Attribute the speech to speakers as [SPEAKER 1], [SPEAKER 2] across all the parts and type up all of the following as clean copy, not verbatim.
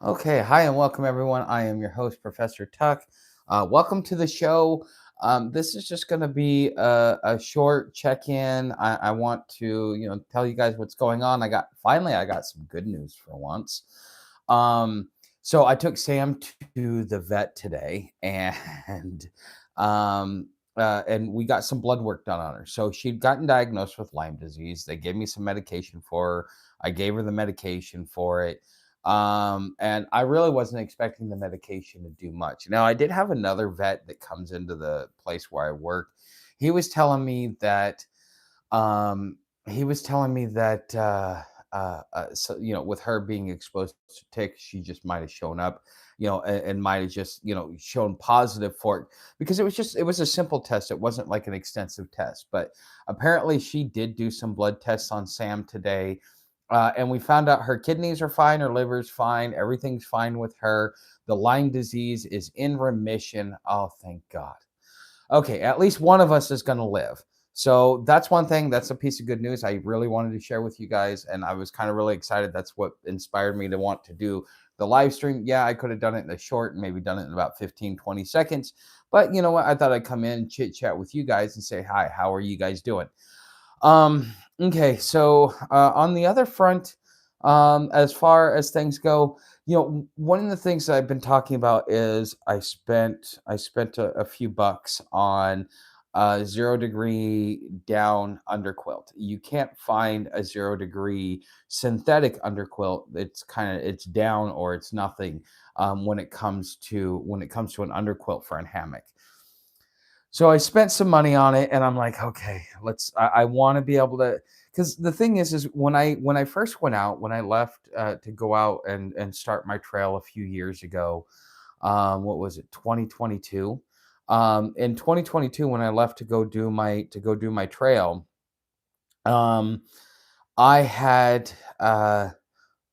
[SPEAKER 1] Okay, hi and welcome everyone. I am your host, Professor Tuck. Welcome to the show. This is just going to be a short check-in. I want to, tell you guys what's going on. I got some good news for once. Um, so I took Sam to the vet today, and and we got some blood work done on her. So she'd gotten diagnosed with Lyme disease. They gave me some medication for her. I gave her the medication for it, and I really wasn't expecting the medication to do much. Now, I did have another vet that comes into the place where I work. He was telling me that, um, so, with her being exposed to ticks, she just might have shown up, and might have just, shown positive for it because it was a simple test. It wasn't like an extensive test, but apparently she did do some blood tests on Sam today, and we found out her kidneys are fine, her liver's fine, everything's fine with her. The Lyme disease is in remission. Oh, thank God. Okay, at least one of us is going to live. So that's one thing. That's a piece of good news I really wanted to share with you guys. And I was kind of really excited. That's what inspired me to want to do the live stream. Yeah, I could have done it in a short and maybe done it in about 15, 20 seconds. But you know what? I thought I'd come in, chit chat with you guys and say, hi, how are you guys doing? Okay, so on the other front, as far as things go, one of the things that I've been talking about is I spent a few bucks on a 0 degree down underquilt. You can't find a 0 degree synthetic underquilt. It's down or it's nothing when it comes to an underquilt for a hammock. So I spent some money on it and I'm like, okay, I want to be able to, because the thing is when I first went out, when I left to go out and start my trail a few years ago, what was it, 2022? In 2022, when I left to go do my trail, um, I had I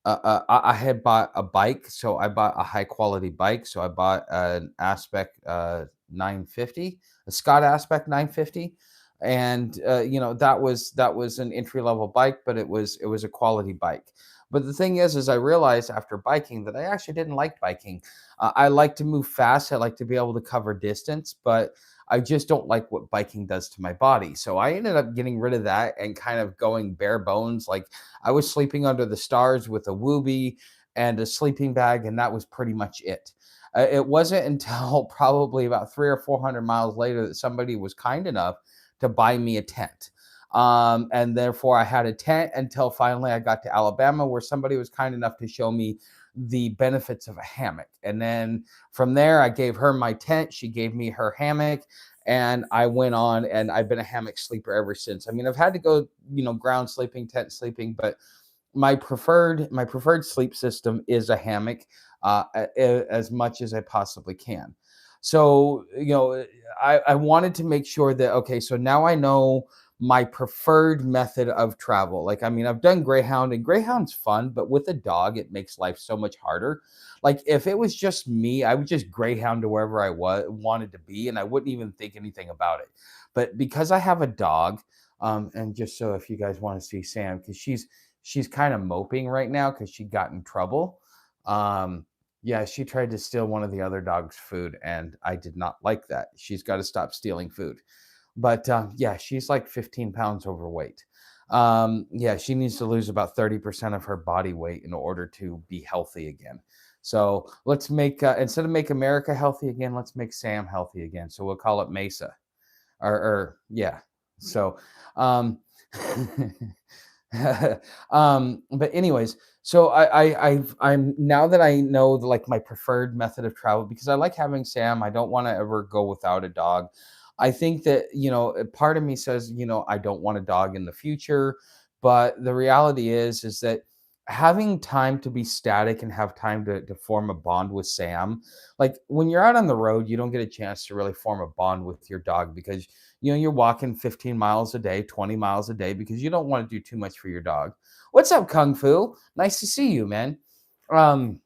[SPEAKER 1] had bought a bike, so I bought a high quality bike. So I bought an Aspect 950, a Scott Aspect 950, and that was an entry level bike, but it was a quality bike. But the thing is I realized after biking that I actually didn't like biking. I like to move fast. I like to be able to cover distance, but I just don't like what biking does to my body. So I ended up getting rid of that and kind of going bare bones, like I was sleeping under the stars with a Wooby and a sleeping bag, and that was pretty much it. It wasn't until probably about 300 or 400 miles later that somebody was kind enough to buy me a tent. And therefore, I had a tent until finally I got to Alabama, where somebody was kind enough to show me the benefits of a hammock. And then from there, I gave her my tent. She gave me her hammock. And I went on, and I've been a hammock sleeper ever since. I mean, I've had to go, ground sleeping, tent sleeping, but my preferred sleep system is a hammock, as much as I possibly can. So I wanted to make sure that, okay, so now I know my preferred method of travel. Like, I mean, I've done Greyhound, and Greyhound's fun, but with a dog it makes life so much harder. Like, if it was just me, I would just Greyhound to wherever I wanted to be, and I wouldn't even think anything about it. But because I have a dog, and just so if you guys want to see Sam, because she's kind of moping right now because she got in trouble. Yeah, she tried to steal one of the other dog's food, and I did not like that. She's got to stop stealing food. But yeah, she's like 15 pounds overweight. Yeah, she needs to lose about 30% of her body weight in order to be healthy again. So let's instead of make America healthy again, let's make Sam healthy again. So we'll call it Mesa, or yeah. So, um, but anyways, so I'm now that I know like my preferred method of travel, because I like having Sam. I don't want to ever go without a dog. I think that, a part of me says, I don't want a dog in the future, but the reality is that having time to be static and have time to form a bond with Sam, like when you're out on the road, you don't get a chance to really form a bond with your dog because you're walking 15 miles a day, 20 miles a day, because you don't want to do too much for your dog. What's up, Kung Fu? Nice to see you, man. Um,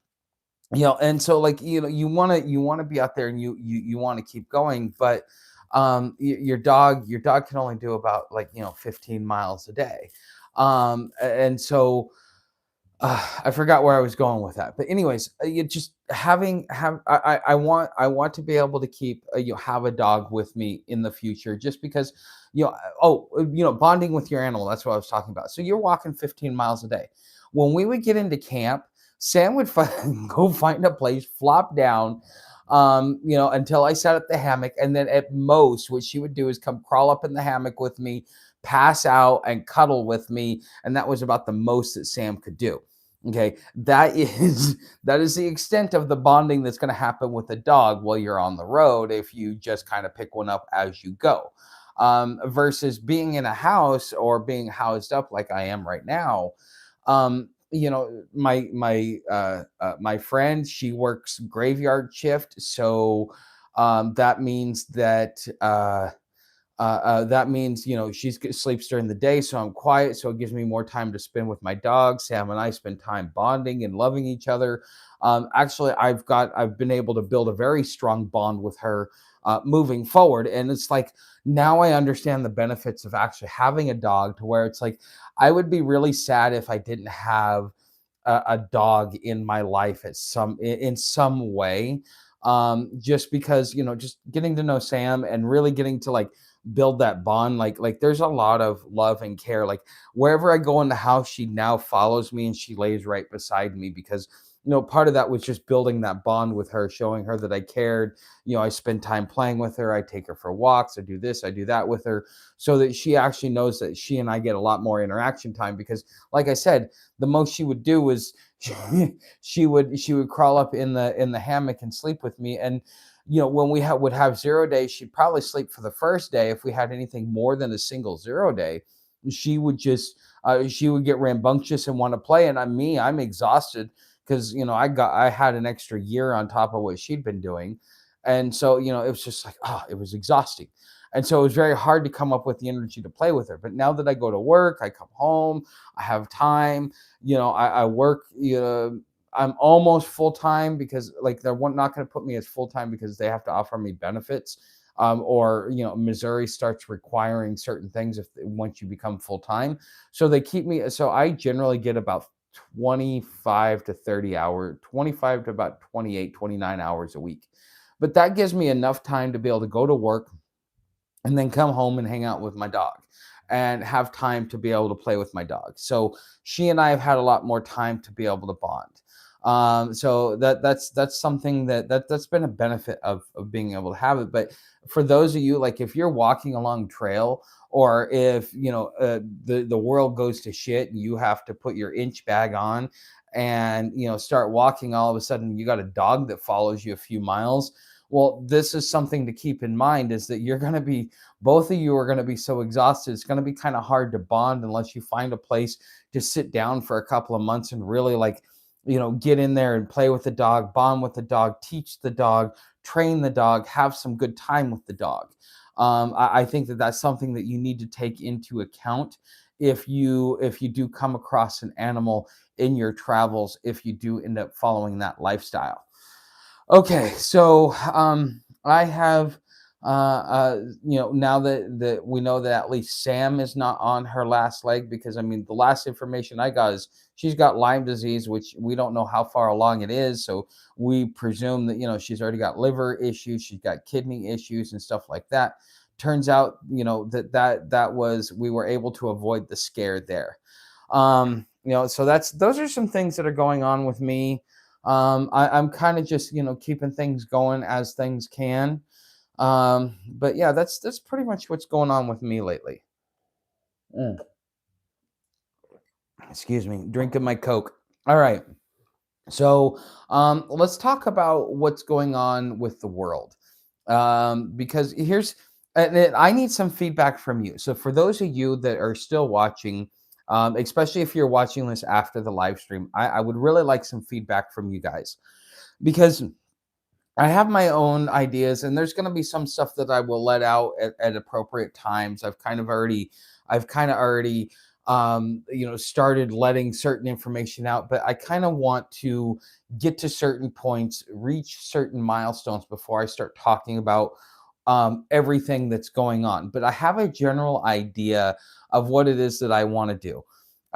[SPEAKER 1] and so like, you want to be out there, and you want to keep going, but your dog can only do about, like, 15 miles a day. And so I forgot where I was going with that, but anyways, you just having have I want to be able to keep have a dog with me in the future, just because bonding with your animal. That's what I was talking about. So you're walking 15 miles a day. When we would get into camp, Sam would go find a place, flop down, until I sat at the hammock, and then at most, what she would do is come crawl up in the hammock with me, pass out, and cuddle with me, and that was about the most that Sam could do. Okay, that is that is the extent of the bonding that's going to happen with a dog while you're on the road if you just kind of pick one up as you go. Versus being in a house or being housed up like I am right now. My friend, she works graveyard shift, so that means that means sleeps during the day, so I'm quiet, so it gives me more time to spend with my dog. Sam and I spend time bonding and loving each other. Actually, I've been able to build a very strong bond with her moving forward, and it's like now I understand the benefits of actually having a dog, to where it's like I would be really sad if I didn't have a dog in my life in some way. Just because just getting to know Sam and really getting to like build that bond, like there's a lot of love and care. Like wherever I go in the house, she now follows me and she lays right beside me, because part of that was just building that bond with her, showing her that I cared. I spend time playing with her, I take her for walks, I do this, I do that with her, so that she actually knows that she and I get a lot more interaction time. Because like I said, the most she would do was she would crawl up in the hammock and sleep with me. And when would have 0 days, she'd probably sleep for the first day. If we had anything more than a single 0 day, she would get rambunctious and want to play. And I'm exhausted, because I had an extra year on top of what she'd been doing. And so it was just like, it was exhausting. And so it was very hard to come up with the energy to play with her. But now that I go to work, I come home, I have time. I work. I'm almost full time, because like they're not going to put me as full time because they have to offer me benefits. Or Missouri starts requiring certain things if once you become full time. So they keep me. So I generally get about 25 to 30 hours, 25 to about 28, 29 hours a week. But that gives me enough time to be able to go to work and then come home and hang out with my dog and have time to be able to play with my dog. So she and I have had a lot more time to be able to bond. So that's something that's been a benefit of being able to have it. But for those of you, like if you're walking along trail, or if the world goes to shit and you have to put your inch bag on and start walking, all of a sudden you got a dog that follows you a few miles. Well, this is something to keep in mind, is that both of you are going to be so exhausted. It's going to be kind of hard to bond unless you find a place to sit down for a couple of months and really like, get in there and play with the dog, bond with the dog, teach the dog, train the dog, have some good time with the dog. I think that that's something that you need to take into account if you do come across an animal in your travels, if you do end up following that lifestyle. Okay, so I have, now that we know that at least Sam is not on her last leg, because I mean, the last information I got is she's got Lyme disease, which we don't know how far along it is. So we presume that, she's already got liver issues, she's got kidney issues and stuff like that. Turns out, we were able to avoid the scare there. So those are some things that are going on with me. I'm kind of just keeping things going as things can. But yeah, that's pretty much what's going on with me lately. Mm, excuse me, drinking my Coke. All right. So let's talk about what's going on with the world. Because I need some feedback from you. So for those of you that are still watching, especially if you're watching this after the live stream, I would really like some feedback from you guys, because I have my own ideas, and there's going to be some stuff that I will let out at appropriate times. I've kind of already, started letting certain information out, but I kind of want to get to certain points, reach certain milestones before I start talking about everything that's going on. But I have a general idea of what it is that I want to do.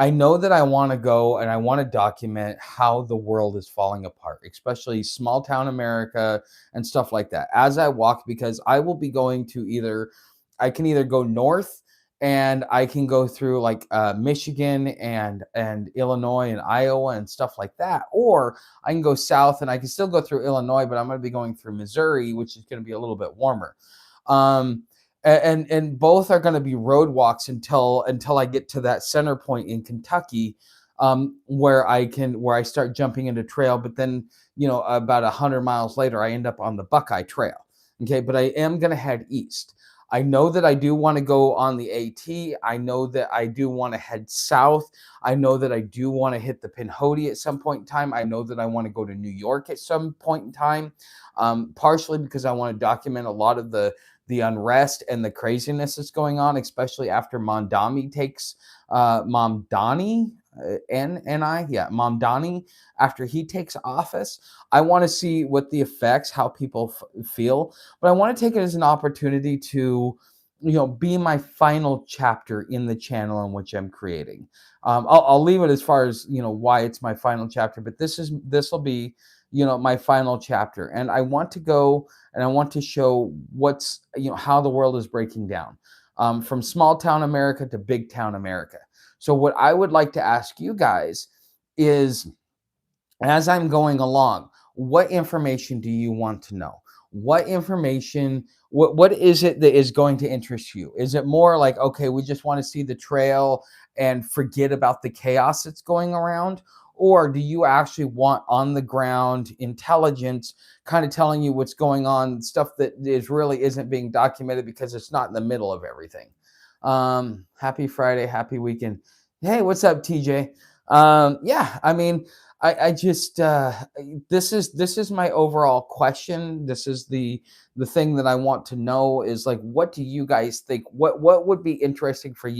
[SPEAKER 1] I know that I want to go and I want to document how the world is falling apart, especially small town America and stuff like that. As I walk, because I will be going to either, I can either go north and I can go through like Michigan and Illinois and Iowa and stuff like that, or I can go south and I can still go through Illinois, but I'm going to be going through Missouri, which is going to be a little bit warmer. Um, and both are going to be road walks until I get to that center point in Kentucky, where I start jumping into trail. But then about 100 miles later, I end up on the Buckeye Trail. Okay, but I am going to head east. I know that I do want to go on the AT. I know that I do want to head south. I know that I do want to hit the Pinhoti at some point in time. I know that I want to go to New York at some point in time, partially because I want to document a lot of the unrest and the craziness that's going on, especially after Mondami takes Mamdani, N-N-I, yeah, Mamdani, after he takes office. I want to see what the effects, how people feel, but I want to take it as an opportunity to, be my final chapter in the channel in which I'm creating. I'll leave it as far as, why it's my final chapter, but this will be, my final chapter. And I want to go and I want to show how the world is breaking down, from small town America to big town America. So what I would like to ask you guys is, as I'm going along, what information do you want to know? What information, what is it that is going to interest you? Is it more like, okay, we just want to see the trail and forget about the chaos that's going around? Or do you actually want on the ground intelligence kind of telling you what's going on, stuff that really isn't being documented because it's not in the middle of everything? Happy Friday, happy weekend. Hey, what's up, TJ? Yeah, I mean, I just this is my overall question. This is the thing that I want to know is like, what do you guys think? What would be interesting for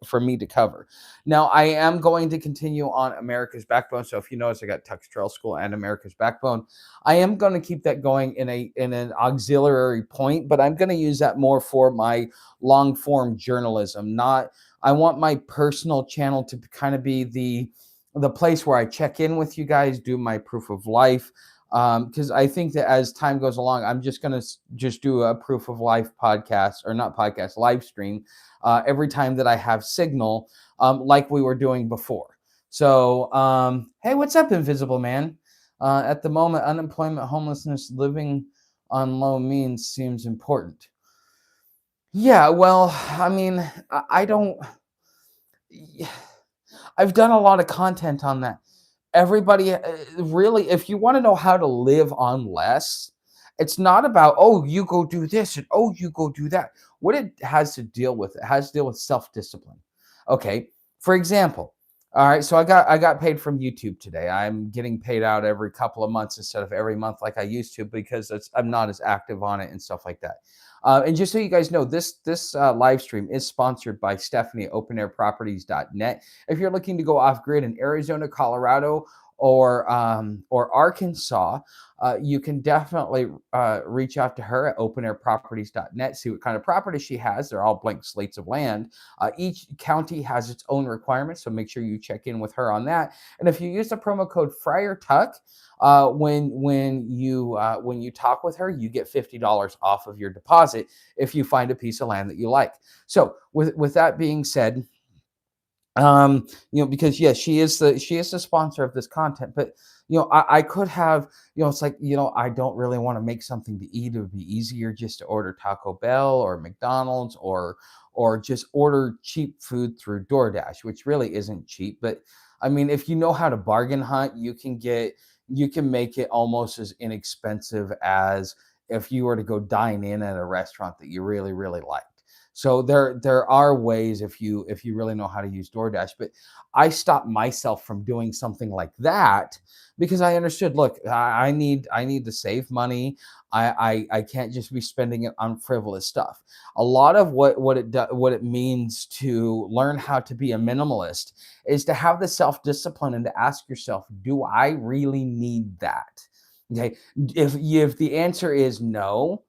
[SPEAKER 1] for me to cover? Now, I am going to continue on America's Backbone. So if you notice, I got Tux Trail School and America's Backbone. I am going to keep that going in an auxiliary point, but I'm going to use that more for my long form journalism. Not, I want my personal channel to kind of be the place where I check in with you guys, do my proof of life. Because I think that as time goes along, I'm just going to just do a proof of life podcast, or not podcast, live stream, every time that I have signal, like we were doing before. So, hey, what's up, Invisible Man? At the moment, unemployment, homelessness, living on low means seems important. Yeah, well, I mean, I don't. I've done a lot of content on that. Everybody, really, if you want to know how to live on less, it's not about, oh, you go do this and oh, you go do that. What it has to deal with, it has to deal with self-discipline. Okay. For example, all right, so I got paid from YouTube today. I'm getting paid out every couple of months instead of every month like I used to, because I'm not as active on it and stuff like that. And just so you guys know, this live stream is sponsored by Stephanie at openairproperties.net. If you're looking to go off grid in Arizona, Colorado, or Arkansas, you can definitely reach out to her at openairproperties.net. See what kind of properties she has. They're all blank slates of land. Each county has its own requirements, so make sure you check in with her on that. And if you use the promo code FriarTuck, when you talk with her, you get $50 off of your deposit if you find a piece of land that you like. So with that being said, because yes, she is the sponsor of this content, but I could have, it's like, I don't really want to make something to eat. It would be easier just to order Taco Bell or McDonald's, or just order cheap food through DoorDash, which really isn't cheap. But I mean, if you know how to bargain hunt, you can make it almost as inexpensive as if you were to go dine in at a restaurant that you really, really like. So there are ways if you really know how to use DoorDash, but I stopped myself from doing something like that because I understood, look, I need to save money. I can't just be spending it on frivolous stuff. A lot of what it means to learn how to be a minimalist is to have the self-discipline and to ask yourself, do I really need that? Okay. If the answer is no,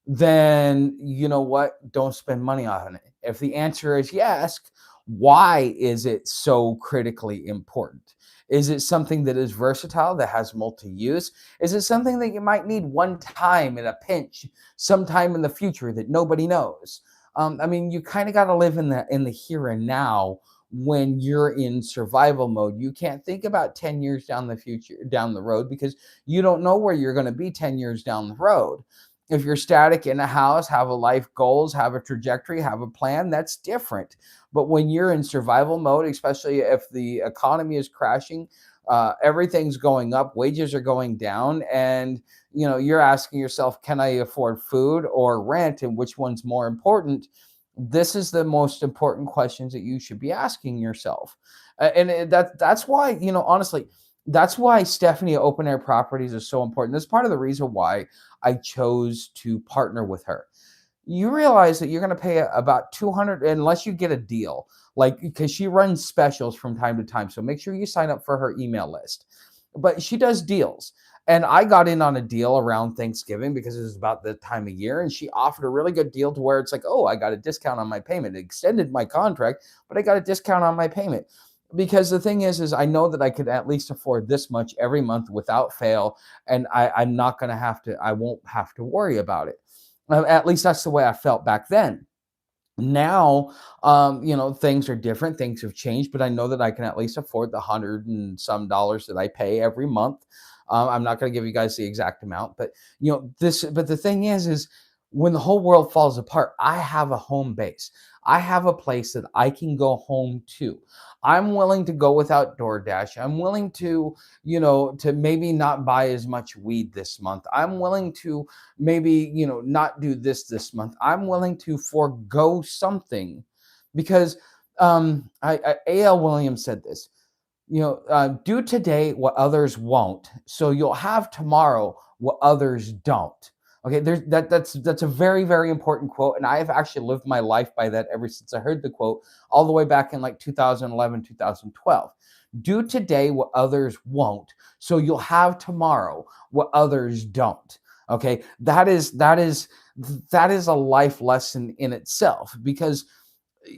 [SPEAKER 1] then you know what? Don't spend money on it. If the answer is yes, Why is it so critically important? Is it something that is versatile, that has multi-use? Is it something that you might need one time in a pinch, sometime in the future that nobody knows? I mean, you kind of got to live in the here and now when you're in survival mode. You can't think about 10 years down the future, down the road, because you don't know where you're going to be 10 years down the road. If you're static in a house, have a life goals, have a trajectory, have a plan, that's different. But when you're in survival mode, especially if the economy is crashing, everything's going up, wages are going down, and you're asking yourself, can I afford food or rent, and which one's more important? This is the most important questions that you should be asking yourself. That's why, honestly, that's why Stephanie Open Air Properties is so important. That's part of the reason why I chose to partner with her. You realize that you're going to pay about 200 unless you get a deal, like, because she runs specials from time to time, so make sure you sign up for her email list. But she does deals, and I got in on a deal around Thanksgiving because it was about the time of year, and she offered a really good deal to where it's like, oh, I got a discount on my payment. It extended my contract, but I got a discount on my payment. Because the thing is I know that I could at least afford this much every month without fail, and I'm not going to have to, I won't have to worry about it. At least that's the way I felt back then. Now, things are different, things have changed, but I know that I can at least afford the hundred and some dollars that I pay every month. I'm not going to give you guys the exact amount, but but the thing is when the whole world falls apart, I have a home base. I have a place that I can go home to. I'm willing to go without DoorDash. I'm willing to, to maybe not buy as much weed this month. I'm willing to maybe, not do this month. I'm willing to forego something because A.L. Williams said this, do today what others won't, so you'll have tomorrow what others don't. Okay, that's a very, very important quote, and I have actually lived my life by that ever since I heard the quote, all the way back in like 2011, 2012. Do today what others won't, so you'll have tomorrow what others don't. Okay, that is a life lesson in itself, because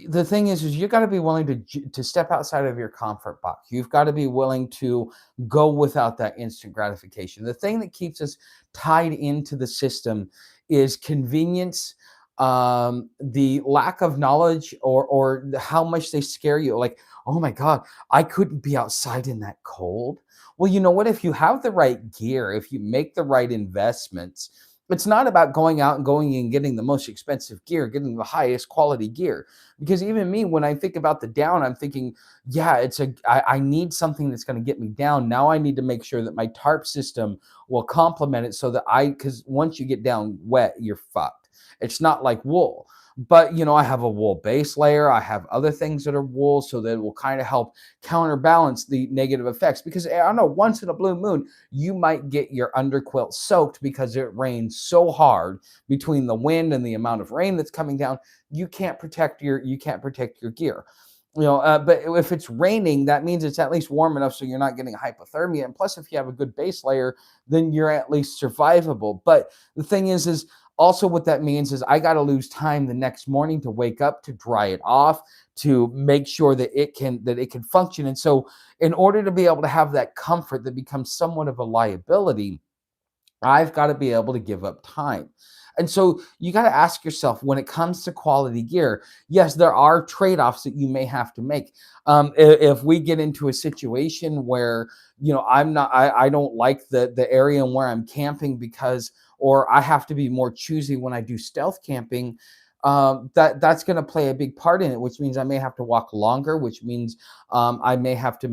[SPEAKER 1] the thing is you got to be willing to step outside of your comfort box. You've got to be willing to go without that instant gratification. The thing that keeps us tied into the system is convenience, the lack of knowledge, or how much they scare you. Like, oh my god, I couldn't be outside in that cold. Well, you know what, if you have the right gear, if you make the right investments, it's not about going out and going and getting the most expensive gear, getting the highest quality gear. Because even me, when I think about the down, I'm thinking, yeah, I need something that's going to get me down. Now I need to make sure that my tarp system will complement it, so that because once you get down wet, you're fucked. It's not like wool. But I have a wool base layer. I have other things that are wool, so that it will kind of help counterbalance the negative effects. Because I don't know, once in a blue moon, you might get your underquilt soaked because it rains so hard between the wind and the amount of rain that's coming down. You can't protect your gear. But if it's raining, that means it's at least warm enough so you're not getting hypothermia. And plus, if you have a good base layer, then you're at least survivable. But the thing is also what that means is I got to lose time the next morning to wake up, to dry it off, to make sure that it can function. And so, in order to be able to have that comfort that becomes somewhat of a liability, I've got to be able to give up time. And so you got to ask yourself, when it comes to quality gear, yes, there are trade-offs that you may have to make. If we get into a situation where, I don't like the area where I'm camping, because, or I have to be more choosy when I do stealth camping, that's going to play a big part in it, which means I may have to walk longer, which means I may have to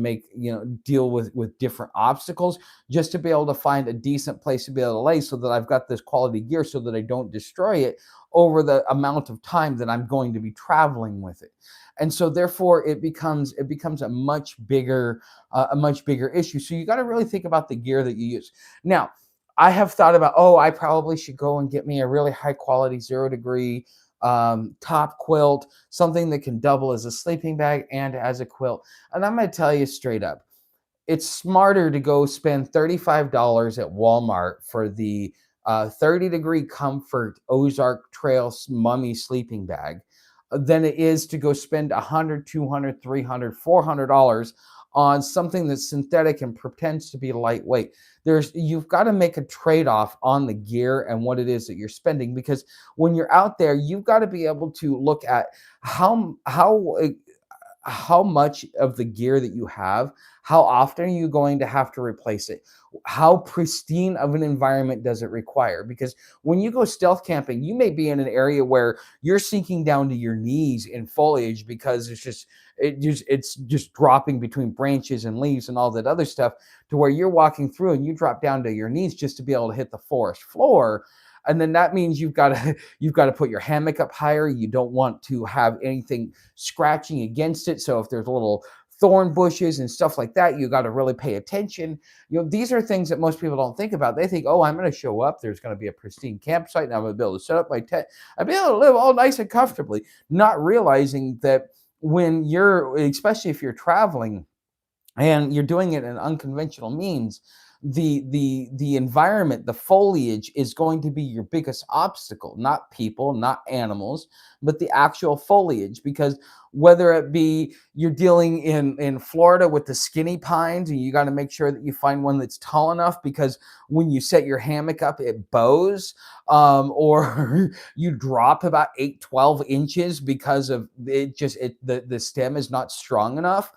[SPEAKER 1] deal with different obstacles just to be able to find a decent place to be able to lay, so that I've got this quality gear, so that I don't destroy it over the amount of time that I'm going to be traveling with it. And so therefore it becomes a much bigger issue. So you got to really think about the gear that you use. Now, I have thought about, oh, I probably should go and get me a really high quality 0 degree top quilt, something that can double as a sleeping bag and as a quilt. And I'm going to tell you straight up, it's smarter to go spend $35 at Walmart for the 30 degree comfort Ozark Trail mummy sleeping bag. than it is to go spend 100, 200, 300, $400 on something that's synthetic and pretends to be lightweight. You've got to make a trade-off on the gear and what it is that you're spending, because when you're out there, you've got to be able to look at how much of the gear that you have, how often are you going to have to replace it? How pristine of an environment does it require? Because when you go stealth camping, you may be in an area where you're sinking down to your knees in foliage because it's just dropping between branches and leaves and all that other stuff, to where you're walking through and you drop down to your knees just to be able to hit the forest floor. And then that means you've got to put your hammock up higher. You don't want to have anything scratching against it. So if there's little thorn bushes and stuff like that, you got to really pay attention. These are things that most people don't think about. They think, oh, I'm going to show up, there's going to be a pristine campsite, and I'm going to be able to set up my tent, I'll be able to live all nice and comfortably, not realizing that when you're, especially if you're traveling and you're doing it in unconventional means, the environment, the foliage is going to be your biggest obstacle, not people, not animals, but the actual foliage. Because whether it be you're dealing in Florida with the skinny pines, and you got to make sure that you find one that's tall enough, because when you set your hammock up it bows, or you drop about 8-12 inches because of it, just the stem is not strong enough.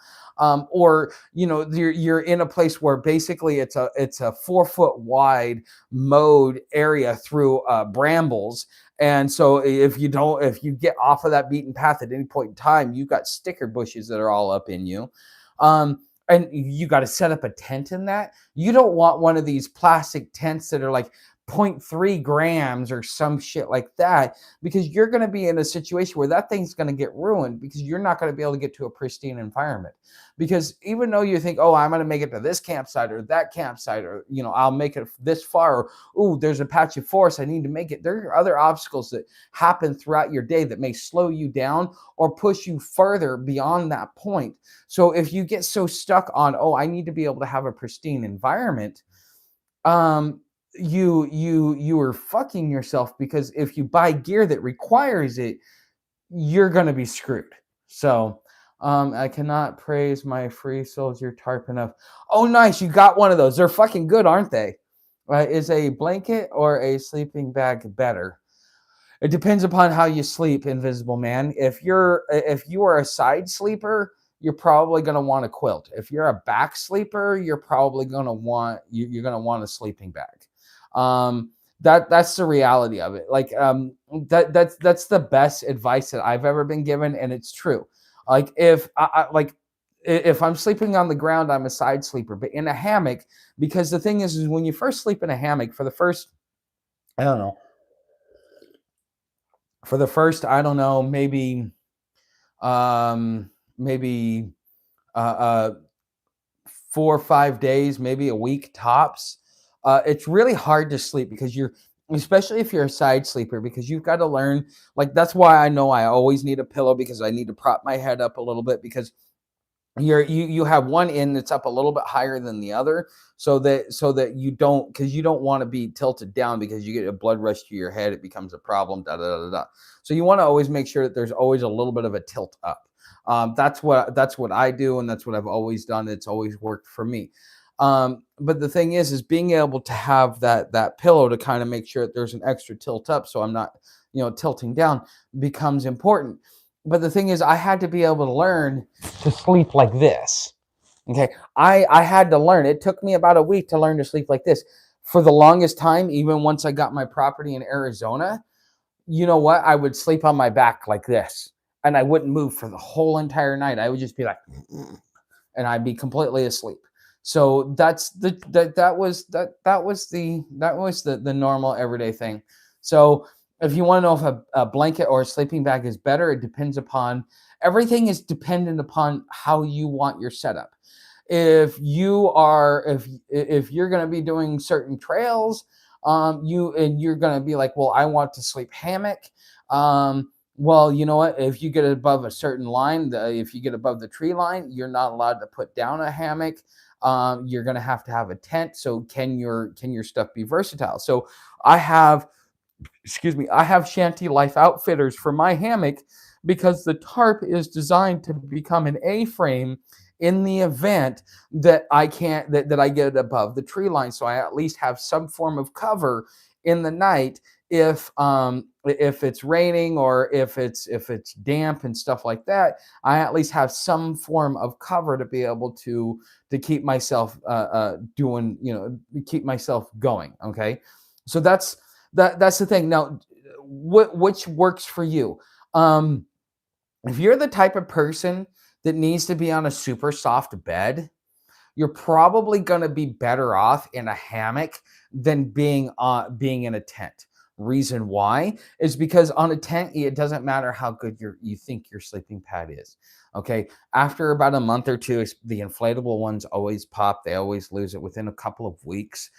[SPEAKER 1] Or you're in a place where basically it's a 4 foot wide mowed area through brambles, and so if you get off of that beaten path at any point in time, you've got sticker bushes that are all up in you. And you got to set up a tent in that. You don't want one of these plastic tents that are like 0.3 grams or some shit like that, because you're going to be in a situation where that thing's going to get ruined, because you're not going to be able to get to a pristine environment. Because even though you think, oh, I'm going to make it to this campsite or that campsite, or I'll make it this far, or oh, there's a patch of forest I need to make it, there are other obstacles that happen throughout your day that may slow you down or push you further beyond that point. So if you get so stuck on, oh, I need to be able to have a pristine environment, you are fucking yourself, because if you buy gear that requires it, you're going to be screwed. So I cannot praise my free soldier tarp enough. Oh, nice, you got one of those. They're fucking good, aren't they? Is a blanket or a sleeping bag better? It depends upon how you sleep, Invisible Man. If you are a side sleeper, you're probably going to want a quilt. If you're a back sleeper, you're probably going to want a sleeping bag. That's the reality of it. Like that's the best advice that I've ever been given, and it's true. Like if I'm sleeping on the ground, I'm a side sleeper, but in a hammock, because the thing is when you first sleep in a hammock for the first, I don't know, I don't know, maybe uh, uh 4 or 5 days, maybe a week tops. It's really hard to sleep, because especially if you're a side sleeper, because you've got to learn. Like, that's why I know I always need a pillow, because I need to prop my head up a little bit, because you have one end that's up a little bit higher than the other, so that you don't, because you don't want to be tilted down, because you get a blood rush to your head, it becomes a problem. Da da da da. So you want to always make sure that there's always a little bit of a tilt up. That's what I do, and that's what I've always done. It's always worked for me. But the thing is being able to have that pillow to kind of make sure that there's an extra tilt up, so I'm not tilting down, becomes important. But the thing is, I had to be able to learn to sleep like this. Okay, I had to learn. It took me about a week to learn to sleep like this. For the longest time, even once I got my property in Arizona, you know what? I would sleep on my back like this, and I wouldn't move for the whole entire night. I would just be like, and I'd be completely asleep. So that was the normal everyday thing. So if you want to know if a blanket or a sleeping bag is better, it depends upon, everything is dependent upon how you want your setup. If you're going to be doing certain trails, you're going to be like, well, I want to sleep hammock. Well, you know what? If you get above a certain line, if you get above the tree line, you're not allowed to put down a hammock. You're going to have a tent. So can your stuff be versatile? So I have shanty life outfitters for my hammock, because the tarp is designed to become an A-frame in the event that I can't that I get above the tree line, so I at least have some form of cover in the night if it's raining or if it's damp and stuff like that. I at least have some form of cover to be able to keep myself doing, keep myself going. Okay, so that's the thing. Now, which works for you? Um, if you're the type of person that needs to be on a super soft bed, you're probably going to be better off in a hammock than being in a tent. Reason why is because on a tent, it doesn't matter how good you think your sleeping pad is. Okay, after about a month or two, the inflatable ones always pop. They always lose it within a couple of weeks.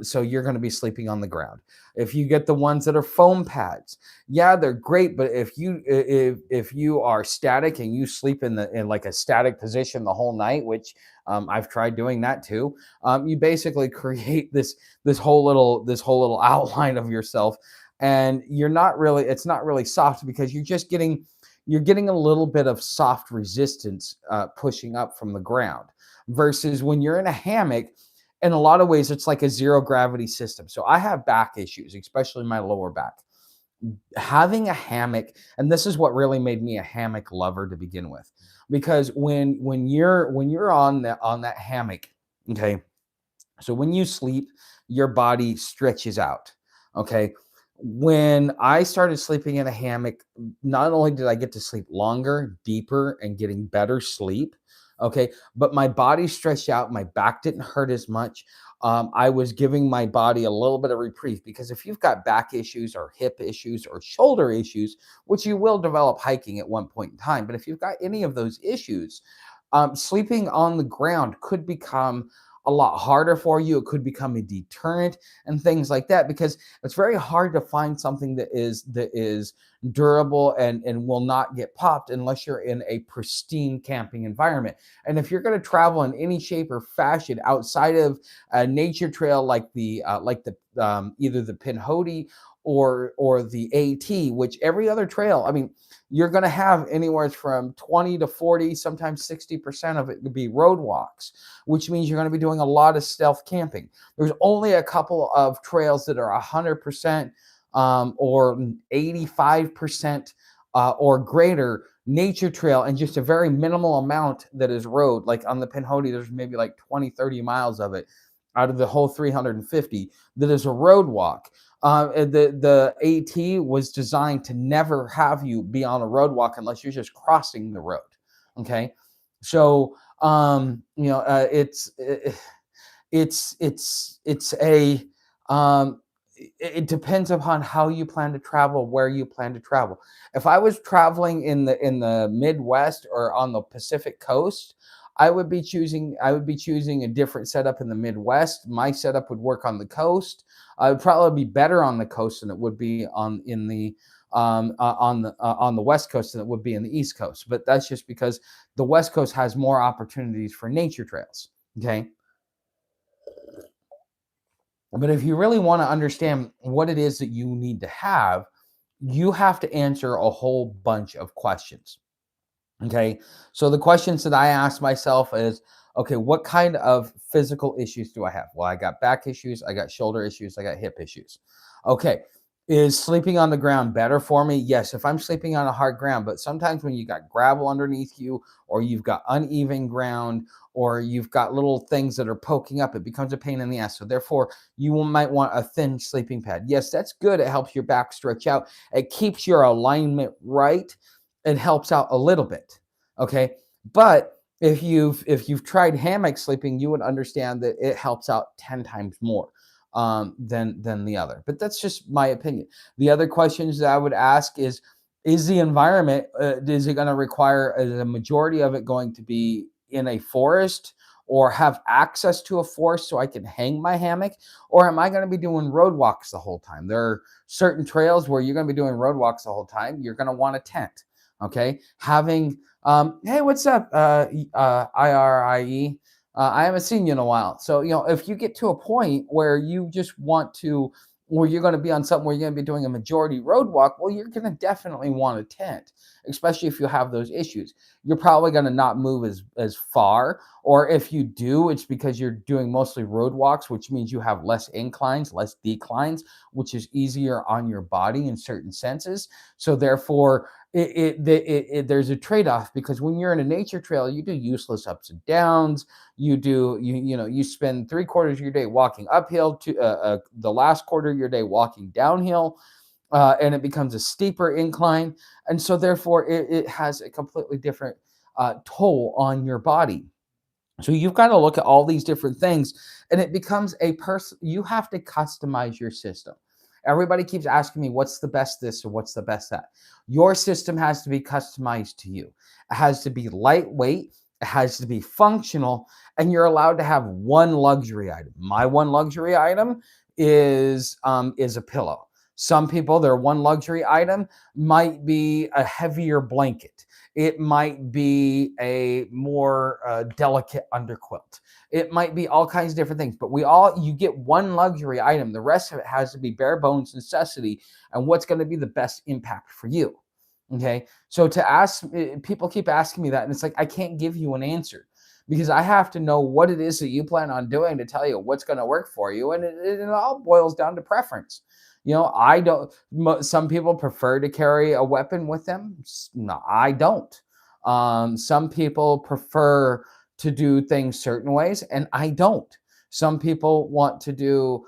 [SPEAKER 1] So you're going to be sleeping on the ground. If you get the ones that are foam pads, yeah, they're great. But if you are static and you sleep in like a static position the whole night, which I've tried doing that too. You basically create this whole little outline of yourself, and it's not really soft because you're getting a little bit of soft resistance pushing up from the ground. Versus when you're in a hammock, in a lot of ways, it's like a zero gravity system. So I have back issues, especially my lower back. Having a hammock, and this is what really made me a hammock lover to begin with, because when you're on that hammock, okay, so when you sleep, your body stretches out. Okay, when I started sleeping in a hammock, not only did I get to sleep longer, deeper, and getting better sleep, okay, but my body stretched out, my back didn't hurt as much. I was giving my body a little bit of reprieve, because if you've got back issues or hip issues or shoulder issues, which you will develop hiking at one point in time, but if you've got any of those issues, sleeping on the ground could become a lot harder for you. It could become a deterrent and things like that, because it's very hard to find something that is durable and will not get popped unless you're in a pristine camping environment. And if you're going to travel in any shape or fashion outside of a nature trail like the either the Pinhoti or the AT, which every other trail, I mean, you're going to have anywhere from 20 to 40, sometimes 60% of it would be road walks, which means you're going to be doing a lot of stealth camping. There's only a couple of trails that are 100% or 85% or greater nature trail, and just a very minimal amount that is road. Like on the Pinhoti, there's maybe like 20, 30 miles of it out of the whole 350 that is a road walk. The AT was designed to never have you be on a road walk unless you're just crossing the road. Okay, so it's a it depends upon how you plan to travel, where you plan to travel. If I was traveling in the Midwest or on the Pacific coast, I would be choosing a different setup in the Midwest. My setup would work on the coast. I would probably be better on the coast than it would be on the West Coast than it would be in the East Coast. But that's just because the West Coast has more opportunities for nature trails. Okay. But if you really want to understand what it is that you need to have, you have to answer a whole bunch of questions. Okay. So the questions that I ask myself is, okay, what kind of physical issues do I have? Well, I got back issues, I got shoulder issues, I got hip issues. Okay. Is sleeping on the ground better for me? Yes, if I'm sleeping on a hard ground, but sometimes when you got gravel underneath you, or you've got uneven ground, or you've got little things that are poking up, it becomes a pain in the ass. So therefore, might want a thin sleeping pad. Yes, that's good. It helps your back stretch out. It keeps your alignment right. It helps out a little bit. Okay. But if you've tried hammock sleeping, you would understand that it helps out 10 times more than the other. But that's just my opinion. The other questions that I would ask is the environment, is it going to require the majority of it going to be in a forest, or have access to a forest so I can hang my hammock? Or am I going to be doing road walks the whole time? There are certain trails where you're going to be doing road walks the whole time. You're going to want a tent. Okay. Hey, what's up? IRIE. I haven't seen you in a while. So, if you get to a point where you just want to or you're going to be on something where you're going to be doing a majority road walk, well, you're going to definitely want a tent, especially if you have those issues. You're probably going to not move as far, or if you do, it's because you're doing mostly road walks, which means you have less inclines, less declines, which is easier on your body in certain senses. So therefore, there's a trade-off, because when you're in a nature trail, you do useless ups and downs. You spend 3/4 of your day walking uphill, to the last quarter of your day walking downhill, and it becomes a steeper incline, and so therefore it has a completely different toll on your body. So you've got to look at all these different things, and it becomes a person. You have to customize your system. Everybody keeps asking me, what's the best this or what's the best that? Your system has to be customized to you. It has to be lightweight, it has to be functional, and you're allowed to have one luxury item. My one luxury item is a pillow. Some people, their one luxury item might be a heavier blanket. It might be a more delicate underquilt. It might be all kinds of different things, but you get one luxury item. The rest of it has to be bare bones necessity and what's going to be the best impact for you. Okay. So people keep asking me that, and it's like, I can't give you an answer, because I have to know what it is that you plan on doing to tell you what's going to work for you. And it all boils down to preference. I don't, some people prefer to carry a weapon with them. No, I don't. Some people prefer to do things certain ways, and I don't. Some people want to do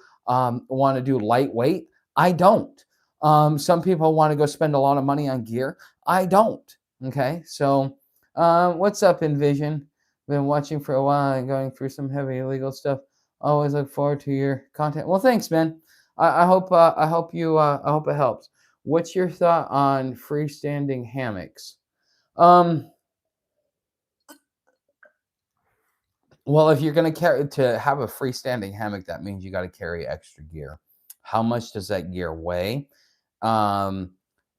[SPEAKER 1] lightweight. I don't. Some people want to go spend a lot of money on gear. I don't. Okay. So, what's up, Envision? Been watching for a while and going through some heavy illegal stuff. Always look forward to your content. Well, thanks, man. I hope it helps. What's your thought on freestanding hammocks? Um, well, if you're gonna have a freestanding hammock, that means you got to carry extra gear. How much does that gear weigh? Um,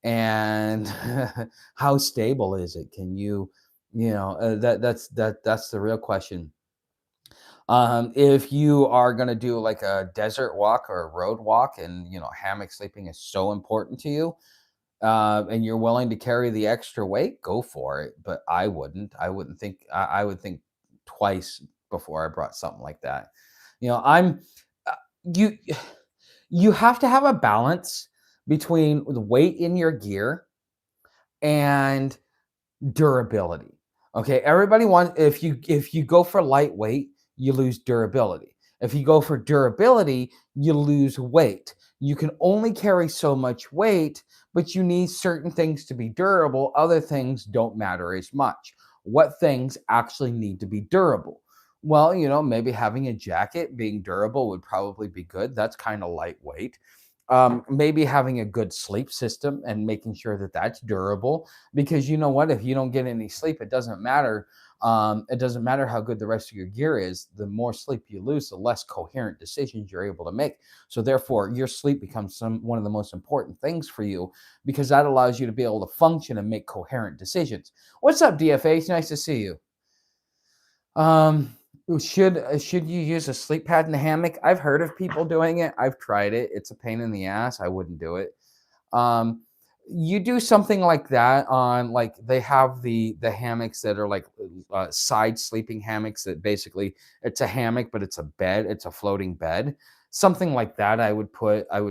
[SPEAKER 1] and how stable is it? Can that's the real question. If you are going to do like a desert walk or a road walk, and hammock sleeping is so important to you, and you're willing to carry the extra weight, go for it. But I would think twice before I brought something like that. I'm you you have to have a balance between the weight in your gear and durability. Okay, everybody wants, if you go for lightweight, you lose durability. If you go for durability, you lose weight. You can only carry so much weight, but you need certain things to be durable. Other things don't matter as much. What things actually need to be durable? Well, maybe having a jacket being durable would probably be good. That's kind of lightweight. Maybe having a good sleep system and making sure that that's durable, because you know what, if you don't get any sleep, it doesn't matter. It doesn't matter how good the rest of your gear is. The more sleep you lose, the less coherent decisions you're able to make. So therefore, your sleep becomes one of the most important things for you, because that allows you to be able to function and make coherent decisions. What's up, DFA? It's nice to see you. Should you use a sleep pad in the hammock? I've heard of people doing it. I've tried it. It's a pain in the ass. I wouldn't do it. Um, you do something like that on, like, they have the hammocks that are like side sleeping hammocks, that basically it's a hammock but it's a bed. It's a floating bed. Something like that. I would put a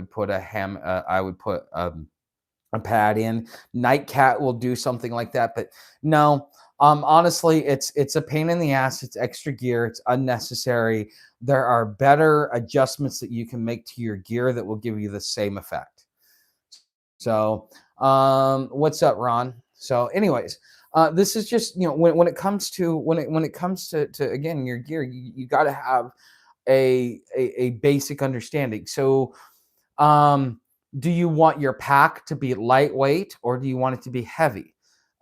[SPEAKER 1] pad in. Nightcat will do something like that, but no. Honestly, it's a pain in the ass. It's extra gear. It's unnecessary. There are better adjustments that you can make to your gear that will give you the same effect. So, what's up, Ron? So, anyways, this is just, when it comes to again, your gear, you got to have a basic understanding. So, um, do you want your pack to be lightweight, or do you want it to be heavy?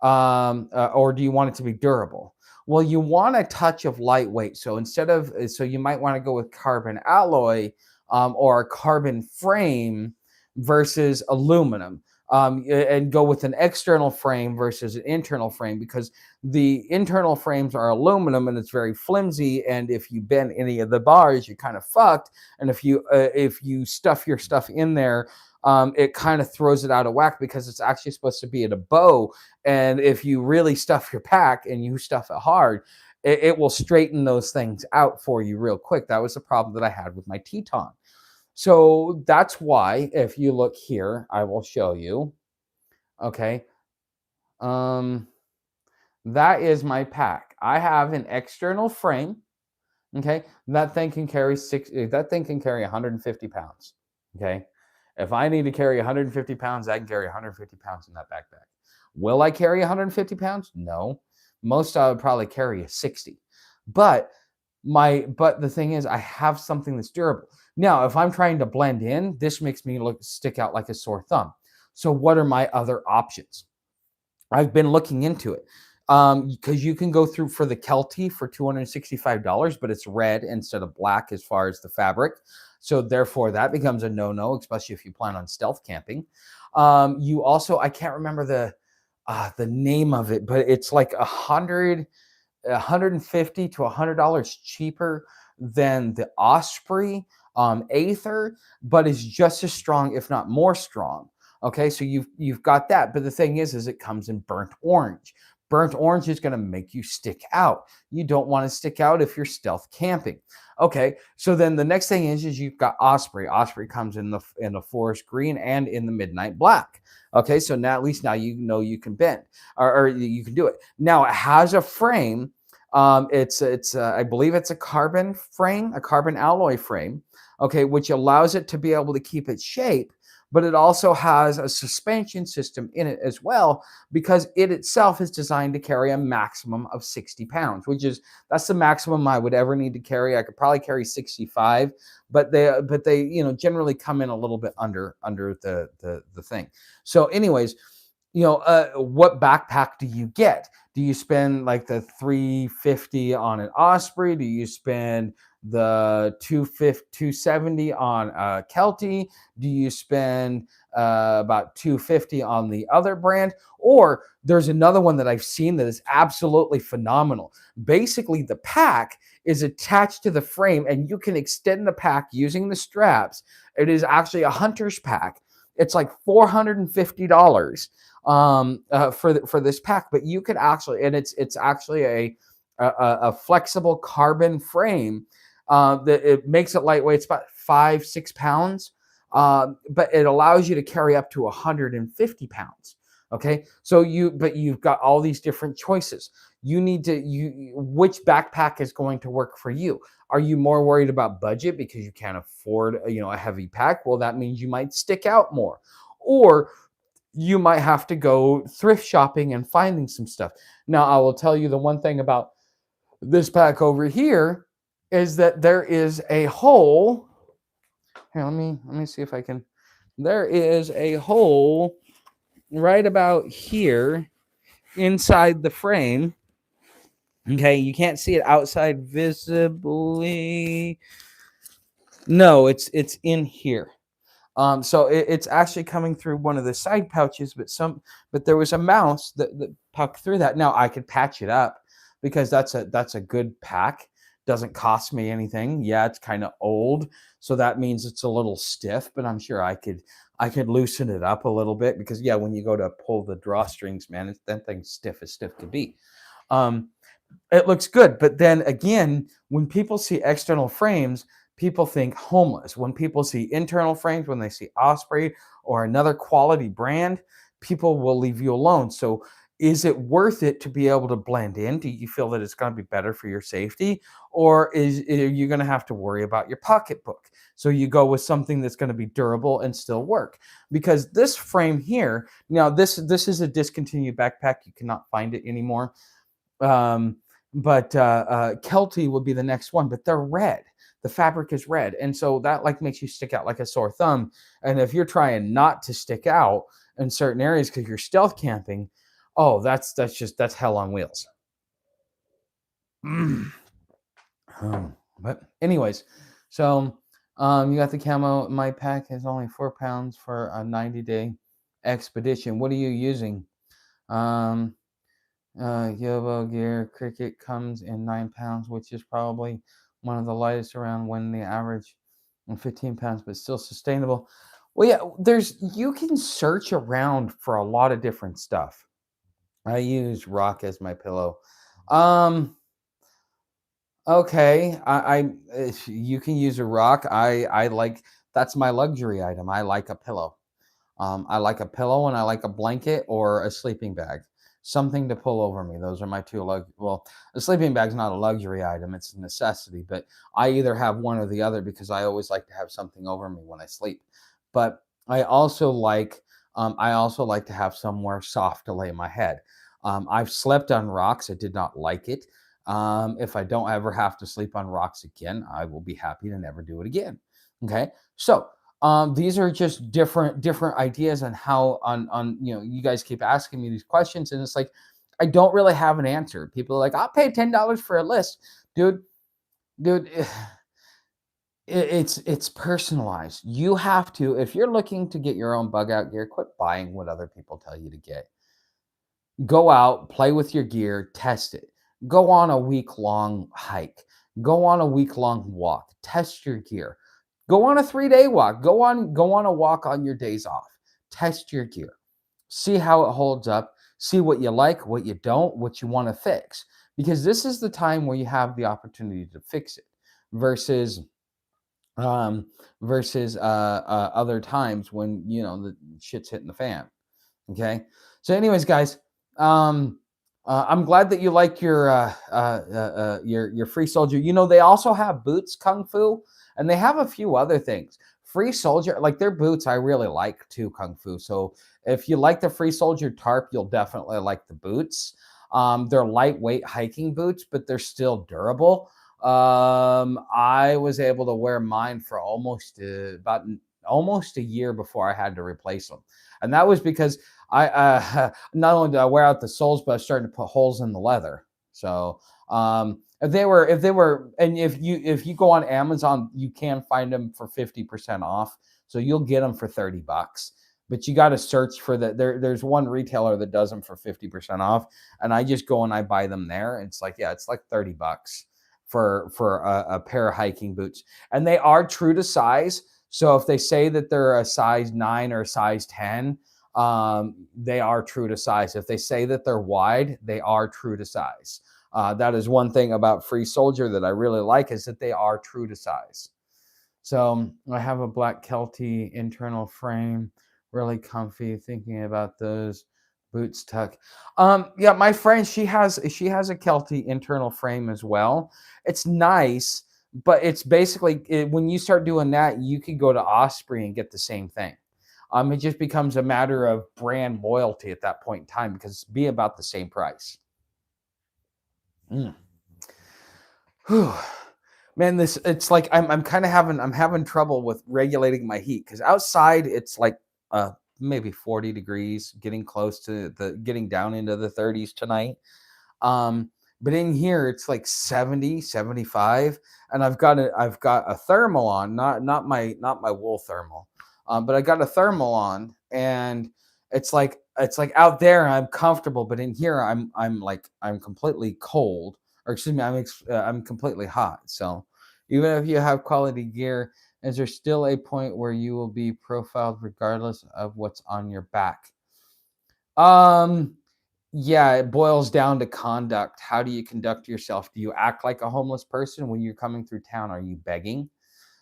[SPEAKER 1] Or do you want it to be durable? Well, you want a touch of lightweight. So you might want to go with carbon alloy, or a carbon frame versus aluminum. and go with an external frame versus an internal frame, because the internal frames are aluminum and it's very flimsy. And if you bend any of the bars, you're kind of fucked. And if you stuff your stuff in there, it kind of throws it out of whack because it's actually supposed to be at a bow. And if you really stuff your pack and you stuff it hard, it will straighten those things out for you real quick. That was the problem that I had with my Teton. So that's why, if you look here, I will show you. Okay. Um, that is my pack. I have an external frame. Okay. That thing can carry that thing can carry 150 pounds. Okay. If I need to carry 150 pounds, I can carry 150 pounds in that backpack. Will I carry 150 pounds? No. Most I would probably carry a 60. But but the thing is, I have something that's durable. Now, if I'm trying to blend in, this makes me stick out like a sore thumb. So what are my other options? I've been looking into it, because you can go through for the Kelty for $265, but it's red instead of black as far as the fabric. So therefore, that becomes a no-no, especially if you plan on stealth camping. You also, I can't remember the name of it, but it's like 150 to $100 cheaper than the Osprey Aether, but is just as strong, if not more strong. Okay, so you've got that, but the thing is it comes in burnt orange. Burnt orange is going to make you stick out. You don't want to stick out if you're stealth camping. Okay, so then the next thing is you've got Osprey. Osprey comes in the forest green and in the midnight black. Okay, so now at least now you know you can bend, or you can do it. Now it has a frame. It's I believe it's a carbon frame, a carbon alloy frame. Okay, which allows it to be able to keep its shape, but it also has a suspension system in it as well, because it itself is designed to carry a maximum of 60 pounds, that's the maximum I would ever need to carry. I could probably carry 65, but they generally come in a little bit under the thing. So anyways, what backpack do you get? Do you spend like the 350 on an Osprey? Do you spend the 270 on a Kelty? Do you spend about 250 on the other brand? Or there's another one that I've seen that is absolutely phenomenal. Basically, the pack is attached to the frame and you can extend the pack using the straps. It is actually a hunter's pack. It's like $450 for this pack, but you could actually, and it's actually a flexible carbon frame that it makes it lightweight. It's about 5-6 pounds, but it allows you to carry up to 150 pounds. Okay, so you've got all these different choices. Which backpack is going to work for you? Are you more worried about budget because you can't afford a heavy pack? Well, that means you might stick out more, or you might have to go thrift shopping and finding some stuff. Now, I will tell you the one thing about this pack over here is that there is a hole. Here, let me see if I can. There is a hole right about here inside the frame. Okay, you can't see it outside visibly. No, it's in here. So it's actually coming through one of the side pouches, but there was a mouse that pucked through that. Now I could patch it up because that's a good pack. Doesn't cost me anything. Yeah, it's kind of old, so that means it's a little stiff, but I'm sure I could loosen it up a little bit, because yeah, when you go to pull the drawstrings, man, that thing's stiff as stiff could be. It looks good, but then again, when people see external frames, people think homeless. When people see internal frames, when they see Osprey or another quality brand, people will leave you alone. So is it worth it to be able to blend in? Do you feel that it's going to be better for your safety? Or are you going to have to worry about your pocketbook? So you go with something that's going to be durable and still work. Because this frame here, now this is a discontinued backpack. You cannot find it anymore. But Kelty will be the next one, but they're red. The fabric is red, and so that like makes you stick out like a sore thumb. And if you're trying not to stick out in certain areas because you're stealth camping, oh, that's hell on wheels. But anyways, so you got the camo. My pack is only 4 pounds for a 90-day expedition. What are you using? Um, Yobo gear. Cricket comes in 9 pounds, which is probably one of the lightest around when the average on 15 pounds, but still sustainable. Well, yeah, you can search around for a lot of different stuff. I use rock as my pillow. Um, okay, you can use a rock. I like that's my luxury item. I like a pillow. I like a pillow and I like a blanket or a sleeping bag, something to pull over me. Those are my two well, the sleeping bag's not a luxury item, it's a necessity, but I either have one or the other because I always like to have something over me when I sleep. But I also like to have somewhere soft to lay my head. I've slept on rocks. I did not like it. If I don't ever have to sleep on rocks again, I will be happy to never do it again. Okay. So these are just different ideas on how on you guys keep asking me these questions, and it's like I don't really have an answer. People are like, I'll pay $10 for a list. Dude, it's personalized. You have to, if you're looking to get your own bug out gear, quit buying what other people tell you to get. Go out, play with your gear, test it. Go on a week long hike. Go on a week long walk. Test your gear. Go on a 3-day walk. Go on a walk on your days off. Test your gear. See how it holds up. See what you like, what you don't, what you want to fix. Because this is the time where you have the opportunity to fix it versus um other times when the shit's hitting the fan. Okay. So, anyways, guys, um, I'm glad that you like your free soldier. They also have boots kung fu, and they have a few other things. Free soldier, like their boots, I really like too kung fu. So, if you like the free soldier tarp, you'll definitely like the boots. They're lightweight hiking boots, but they're still durable. I was able to wear mine for about almost a year before I had to replace them, and that was because I not only did I wear out the soles, but I started to put holes in the leather. So and if you go on Amazon, you can find them for 50% off. So you'll get them for $30. But you got to search for that. There's one retailer that does them for 50% off, and I just go and I buy them there. It's like, yeah, it's like $30 for a pair of hiking boots, and they are true to size. So if they say that they're a size 9 or a size 10, they are true to size. If they say that they're wide, they are true to size. That is one thing about Free Soldier that I really like, is that they are true to size. So I have a black Kelty internal frame, really comfy. Thinking about those boots tuck. Yeah, my friend, she has a Kelty internal frame as well. It's nice, but it's basically when you start doing that, you could go to Osprey and get the same thing. It just becomes a matter of brand loyalty at that point in time because it's be about the same price. Mm. Whew. Man, this it's like I'm having trouble with regulating my heat because outside it's like maybe 40 degrees, getting down into the 30s tonight. Um, but in here it's like 70, 75, and I've got a thermal on, not my wool thermal. But I got a thermal on, and it's like out there I'm comfortable, but in here I'm completely cold, or excuse me, I'm completely hot. So even if you have quality gear, is there still a point where you will be profiled regardless of what's on your back? Um, yeah, it boils down to conduct. How do you conduct yourself? Do you act like a homeless person when you're coming through town? Are you begging?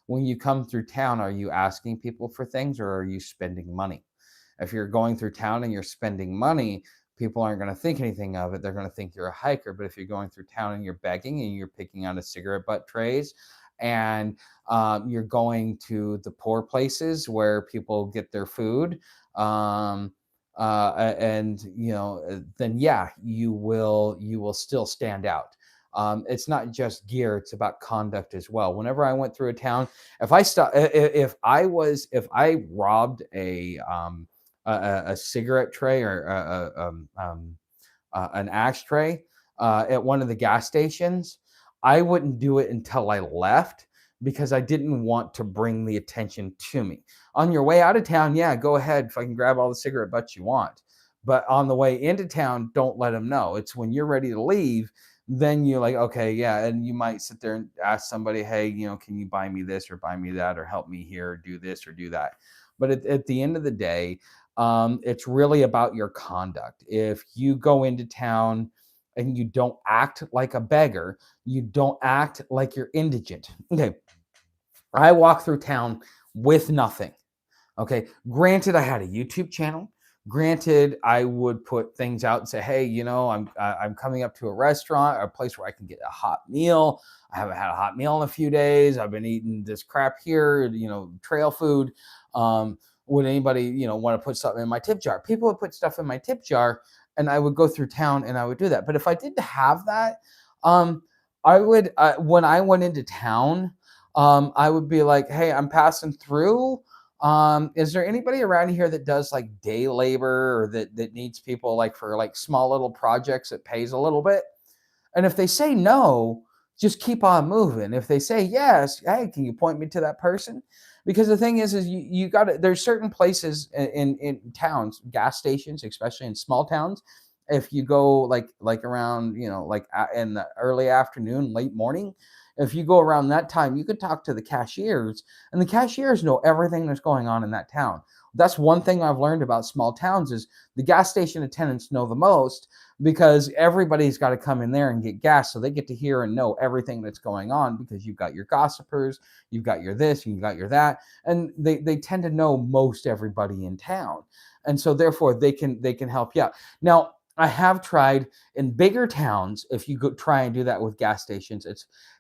[SPEAKER 1] When you come through town, are you asking people for things, or are you spending money? If you're going through town and you're spending money, people aren't going to think anything of it. They're going to think you're a hiker. But if you're going through town and you're begging and you're picking out a cigarette butt trays, and you're going to the poor places where people get their food, um, and then yeah, you will still stand out. It's not just gear; it's about conduct as well. Whenever I went through a town, if I robbed a cigarette tray or an ashtray at one of the gas stations, I wouldn't do it until I left, because I didn't want to bring the attention to me. On your way out of town, yeah, go ahead, fucking grab all the cigarette butts you want. But on the way into town, don't let them know. It's when you're ready to leave, then you're like, okay, yeah. And you might sit there and ask somebody, hey, can you buy me this or buy me that or help me here, or do this or do that. But at the end of the day, it's really about your conduct. If you go into town and you don't act like a beggar, you don't act like you're indigent. Okay, I walk through town with nothing. Okay. Granted, I had a YouTube channel. Granted, I would put things out and say, "Hey, I'm coming up to a restaurant, or a place where I can get a hot meal. I haven't had a hot meal in a few days. I've been eating this crap here, trail food. Would anybody, want to put something in my tip jar?" People would put stuff in my tip jar, and I would go through town and I would do that. But if I didn't have that, um, I would when I went into town, I would be like, "Hey, I'm passing through. Is there anybody around here that does like day labor, or that needs people like for like small little projects that pays a little bit?" And if they say no, just keep on moving. If they say yes, hey, can you point me to that person? Because the thing is you got to, there's certain places in towns, gas stations, especially in small towns. If you go like around, in the early afternoon, late morning, if you go around that time, you could talk to the cashiers, and the cashiers know everything that's going on in that town. That's one thing I've learned about small towns is the gas station attendants know the most, because everybody's got to come in there and get gas, so they get to hear and know everything that's going on, because you've got your gossipers, you've got your this, you've got your that, and they tend to know most everybody in town, and so therefore they can help you out. Now, I have tried in bigger towns. If you go try and do that with gas stations,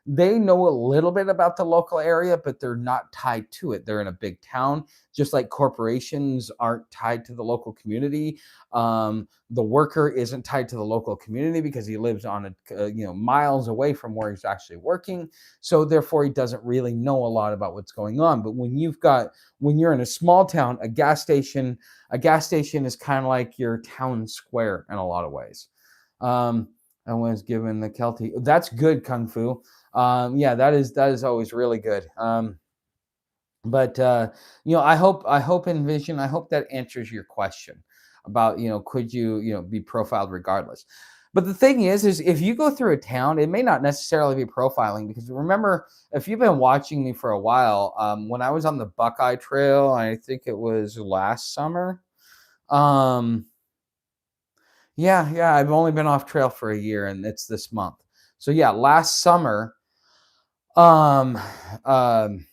[SPEAKER 1] they know a little bit about the local area, but they're not tied to it. They're in a big town, just like corporations aren't tied to the local community. The worker isn't tied to the local community because he lives on miles away from where he's actually working. So therefore, he doesn't really know a lot about what's going on. But when you're in a small town, a gas station is kind of like your town square in a lot of ways. I was given the Kelty. That's good, Kung Fu. Yeah, that is always really good. But I hope Envision. I hope that answers your question about could you be profiled regardless. But the thing is if you go through a town, it may not necessarily be profiling, because remember, if you've been watching me for a while, when I was on the Buckeye Trail, I think it was last summer. Um, yeah, I've only been off trail for a year, and it's this month. So yeah, last summer, um, um,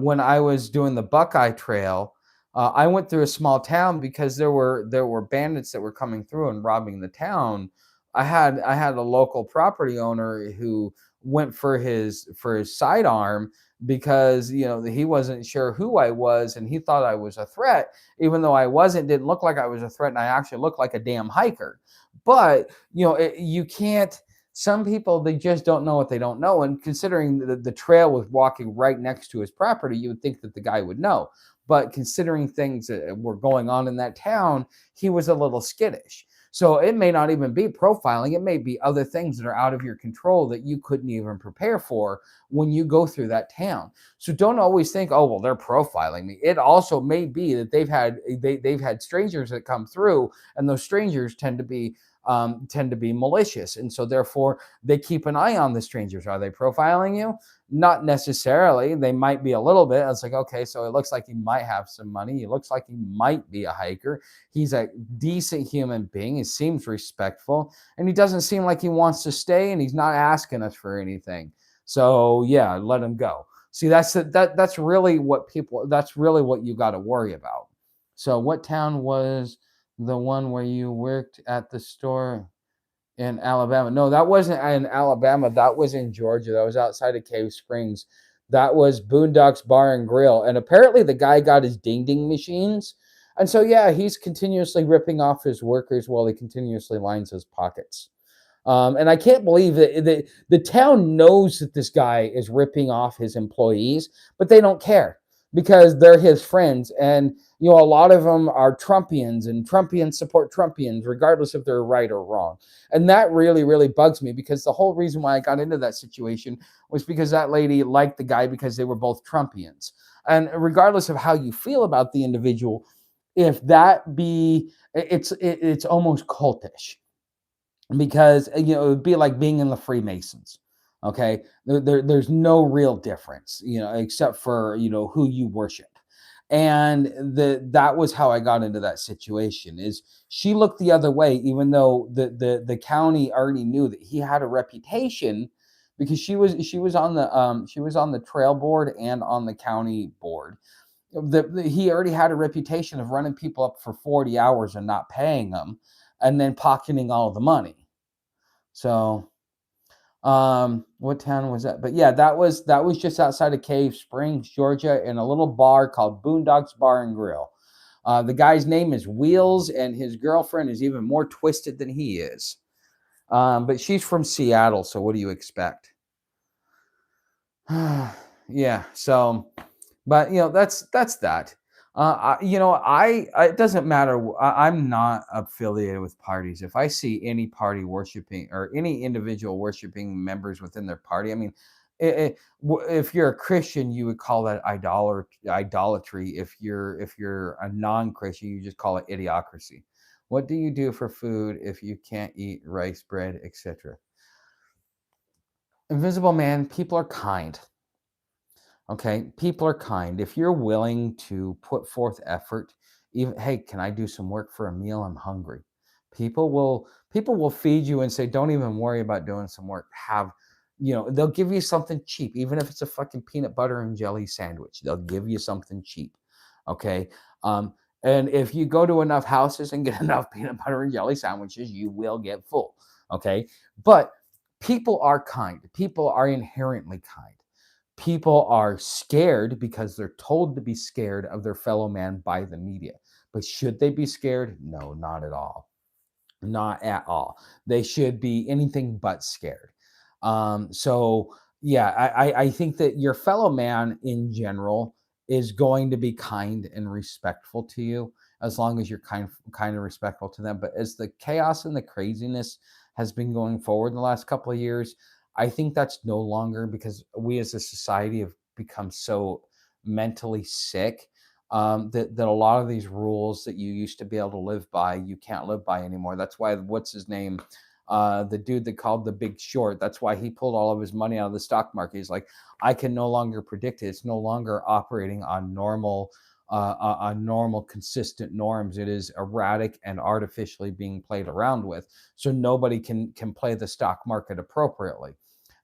[SPEAKER 1] when I was doing the Buckeye Trail, I went through a small town because there were bandits that were coming through and robbing the town. I had a local property owner who went for his sidearm, because he wasn't sure who I was, and he thought I was a threat, even though I wasn't. Didn't look like I was a threat, and I actually looked like a damn hiker. But you can't. Some people, they just don't know what they don't know, and considering the trail was walking right next to his property, you would think that the guy would know. But considering things that were going on in that town, he was a little skittish. So it may not even be profiling. It may be other things that are out of your control that you couldn't even prepare for when you go through that town. So don't always think, oh, well, they're profiling me. It also may be that they've had strangers that come through, and those strangers tend to be malicious, and so therefore they keep an eye on the strangers. Are they profiling you? Not necessarily. They might be a little bit. It's like, okay, so it looks like he might have some money. He looks like he might be a hiker. He's a decent human being. He seems respectful, and he doesn't seem like he wants to stay, and he's not asking us for anything. So yeah, let him go. See, that's really what you got to worry about. So what town was the one where you worked at the store in Alabama? No, that wasn't in Alabama. That was in Georgia. That was outside of Cave Springs. That was Boondocks Bar and Grill. And apparently the guy got his ding ding machines. And so, yeah, he's continuously ripping off his workers while he continuously lines his pockets. And I can't believe that the town knows that this guy is ripping off his employees, but they don't care. because they're his friends. And a lot of them are Trumpians, and Trumpians support Trumpians regardless if they're right or wrong. And that really, really bugs me, because the whole reason why I got into that situation was because that lady liked the guy because they were both Trumpians. And regardless of how you feel about the individual, if that be it's almost cultish, because it would be like being in the Freemasons. Okay, there's no real difference, except for who you worship. And that was how I got into that situation. Is she looked the other way, even though the county already knew that he had a reputation, because she was on the trail board and on the county board. He already had a reputation of running people up for 40 hours and not paying them, and then pocketing all the money. So, what town was that? But yeah, that was just outside of Cave Springs, Georgia, in a little bar called Boondocks Bar and Grill. The guy's name is Wheels, and his girlfriend is even more twisted than he is. But she's from Seattle, so what do you expect? Yeah. So, but that's that. It doesn't matter. I'm not affiliated with parties. If I see any party worshiping, or any individual worshiping members within their party, I mean, if you're a Christian, you would call that idolatry. If you're a non-Christian, you just call it idiocracy. What do you do for food if you can't eat rice, bread, etc.? Invisible Man, people are kind. Okay, people are kind. If you're willing to put forth effort, even, hey, can I do some work for a meal? I'm hungry. People will feed you and say, don't even worry about doing some work. They'll give you something cheap, even if it's a fucking peanut butter and jelly sandwich. They'll give you something cheap. Okay. And if you go to enough houses and get enough peanut butter and jelly sandwiches, you will get full. Okay. But people are kind. People are inherently kind. People are scared because they're told to be scared of their fellow man by the media. But should they be scared? No, not at all. Not at all. They should be anything but scared. So yeah, I think that your fellow man in general is going to be kind and respectful to you, as long as you're kind and respectful to them. But as the chaos and the craziness has been going forward in the last couple of years, I think that's no longer, because we as a society have become so mentally sick, that a lot of these rules that you used to be able to live by, you can't live by anymore. That's why, what's his name? The dude that called The Big Short, that's why he pulled all of his money out of the stock market. He's like, I can no longer predict it. It's no longer operating on normal, consistent norms. It is erratic and artificially being played around with. So nobody can play the stock market appropriately.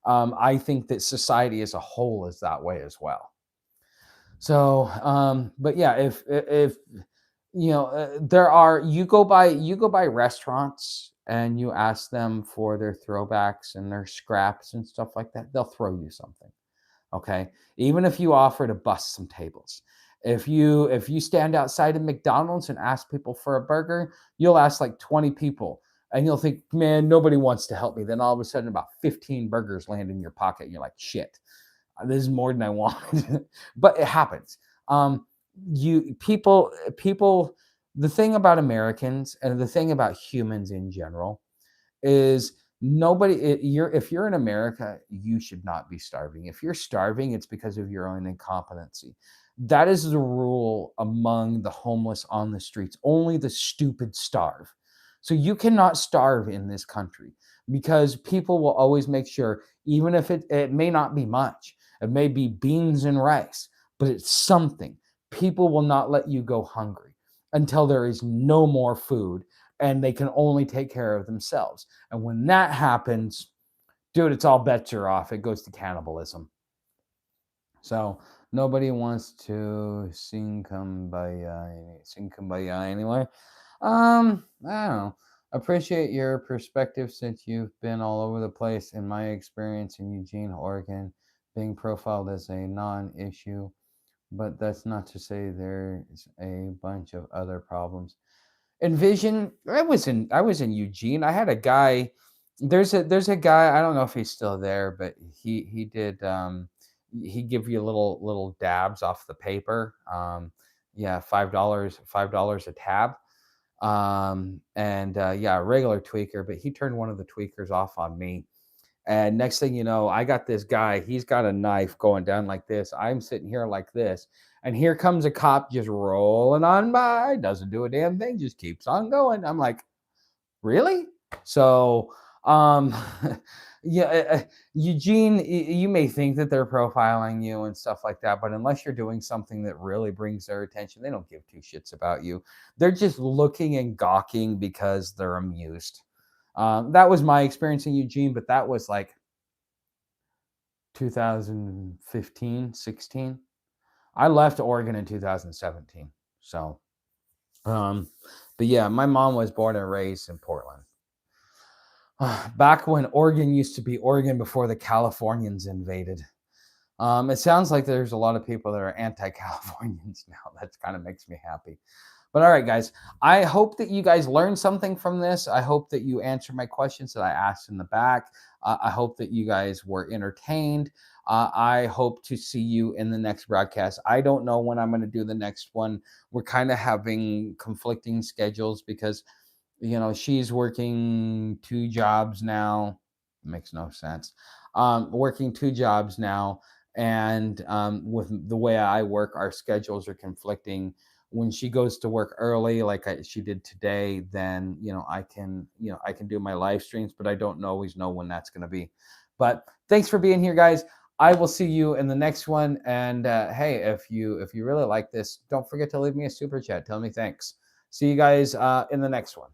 [SPEAKER 1] I think that society as a whole is that way as well. So, but yeah, if there are, you go by restaurants and you ask them for their throwbacks and their scraps and stuff like that, they'll throw you something. Okay, even if you offer to bust some tables. If you stand outside of McDonald's and ask people for a burger, you'll ask like 20 people, and you'll think, man, nobody wants to help me. Then all of a sudden, about 15 burgers land in your pocket, and you're like, shit, this is more than I wanted. But it happens. You people The thing about Americans, and the thing about humans in general, is if you're in America, you should not be starving. If you're starving, it's because of your own incompetency. That is the rule among the homeless on the streets. Only the stupid starve. So you cannot starve in this country, because people will always make sure, even if it may not be much, it may be beans and rice, but it's something. People will not let you go hungry until there is no more food and they can only take care of themselves. And when that happens, dude, it's all bets are off. It goes to cannibalism. So nobody wants to sing kumbaya anyway. I don't know. Appreciate your perspective, since you've been all over the place. In my experience in Eugene, Oregon, being profiled as a non-issue, but that's not to say there's a bunch of other problems. Envision. I was in Eugene. I had a guy. There's a guy. I don't know if he's still there, but he did. he give you little dabs off the paper. Yeah, $5 a tab. And yeah, a regular tweaker, but he turned one of the tweakers off on me. And next thing you know, I got this guy, he's got a knife going down like this. I'm sitting here like this. And here comes a cop just rolling on by, doesn't do a damn thing, just keeps on going. I'm like, really? So, um, yeah, Eugene, you may think that they're profiling you and stuff like that, but unless you're doing something that really brings their attention, they don't give two shits about you. They're just looking and gawking because they're amused. That was my experience in Eugene, but that was like 2015, 16. I left Oregon in 2017. So, um, but yeah, my mom was born and raised in Portland. Back when Oregon used to be Oregon before the Californians invaded. It sounds like there's a lot of people that are anti-Californians now. That kind of makes me happy. But all right, guys, I hope that you guys learned something from this. I hope that you answered my questions that I asked in the back. I hope that you guys were entertained. I hope to see you in the next broadcast. I don't know when I'm going to do the next one. We're kind of having conflicting schedules because she's working two jobs now. Makes no sense. Working two jobs now, and with the way I work, our schedules are conflicting. When she goes to work early, like she did today, then I can do my live streams, but I don't always know when that's going to be. But thanks for being here, guys. I will see you in the next one. And hey, if you really like this, don't forget to leave me a super chat. Tell me thanks. See you guys in the next one.